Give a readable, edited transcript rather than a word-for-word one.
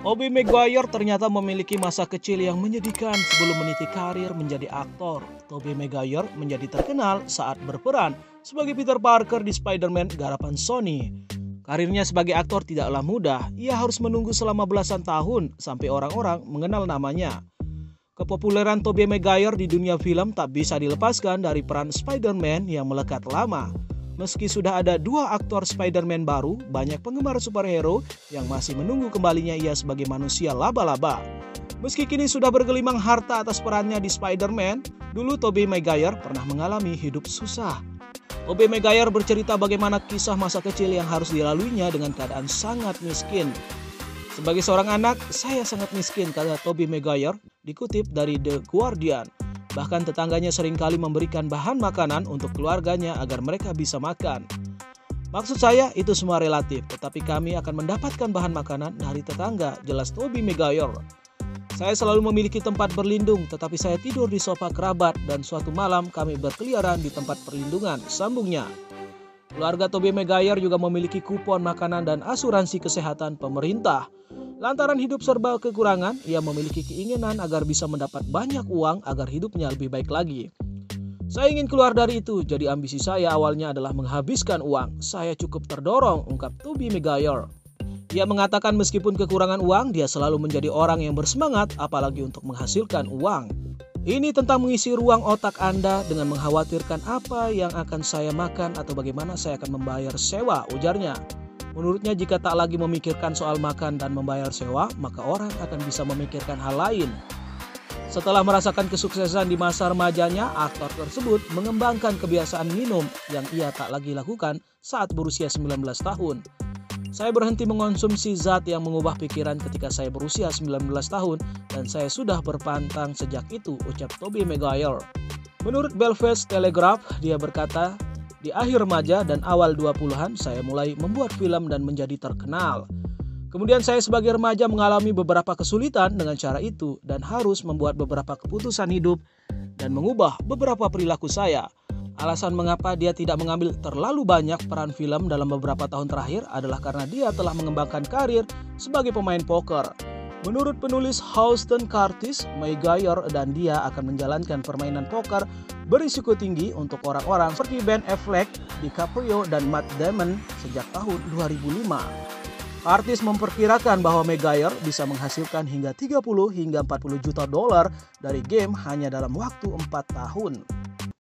Tobey Maguire ternyata memiliki masa kecil yang menyedihkan sebelum meniti karir menjadi aktor. Tobey Maguire menjadi terkenal saat berperan sebagai Peter Parker di Spider-Man garapan Sony. Karirnya sebagai aktor tidaklah mudah, ia harus menunggu selama belasan tahun sampai orang-orang mengenal namanya. Kepopuleran Tobey Maguire di dunia film tak bisa dilepaskan dari peran Spider-Man yang melekat lama. Meski sudah ada 2 aktor Spider-Man baru, banyak penggemar superhero yang masih menunggu kembalinya ia sebagai manusia laba-laba. Meski kini sudah bergelimang harta atas perannya di Spider-Man, dulu Tobey Maguire pernah mengalami hidup susah. Tobey Maguire bercerita bagaimana kisah masa kecil yang harus dilaluinya dengan keadaan sangat miskin. Sebagai seorang anak, saya sangat miskin, kata Tobey Maguire, dikutip dari The Guardian. Bahkan tetangganya seringkali memberikan bahan makanan untuk keluarganya agar mereka bisa makan. Maksud saya itu semua relatif, tetapi kami akan mendapatkan bahan makanan dari tetangga, jelas Tobey Maguire. Saya selalu memiliki tempat berlindung, tetapi saya tidur di sofa kerabat dan suatu malam kami berkeliaran di tempat perlindungan, sambungnya. Keluarga Tobey Maguire juga memiliki kupon makanan dan asuransi kesehatan pemerintah. Lantaran hidup serba kekurangan, ia memiliki keinginan agar bisa mendapat banyak uang agar hidupnya lebih baik lagi. Saya ingin keluar dari itu, jadi ambisi saya awalnya adalah menghabiskan uang. Saya cukup terdorong, ungkap Tobey Maguire. Ia mengatakan meskipun kekurangan uang, dia selalu menjadi orang yang bersemangat, apalagi untuk menghasilkan uang. Ini tentang mengisi ruang otak Anda dengan mengkhawatirkan apa yang akan saya makan atau bagaimana saya akan membayar sewa, ujarnya. Menurutnya jika tak lagi memikirkan soal makan dan membayar sewa, maka orang akan bisa memikirkan hal lain. Setelah merasakan kesuksesan di masa remajanya, aktor tersebut mengembangkan kebiasaan minum yang ia tak lagi lakukan saat berusia 19 tahun. Saya berhenti mengonsumsi zat yang mengubah pikiran ketika saya berusia 19 tahun dan saya sudah berpantang sejak itu, ucap Tobey Maguire. Menurut Belfast Telegraph, dia berkata, di akhir remaja dan awal 20-an saya mulai membuat film dan menjadi terkenal. Kemudian saya sebagai remaja mengalami beberapa kesulitan dengan cara itu dan harus membuat beberapa keputusan hidup dan mengubah beberapa perilaku saya. Alasan mengapa dia tidak mengambil terlalu banyak peran film dalam beberapa tahun terakhir adalah karena dia telah mengembangkan karir sebagai pemain poker. Menurut penulis Houston Curtis, Maguire dan dia akan menjalankan permainan poker berisiko tinggi untuk orang-orang seperti Ben Affleck, DiCaprio, dan Matt Damon sejak tahun 2005. Curtis memperkirakan bahwa Maguire bisa menghasilkan hingga 30 hingga 40 juta dolar dari game hanya dalam waktu 4 tahun.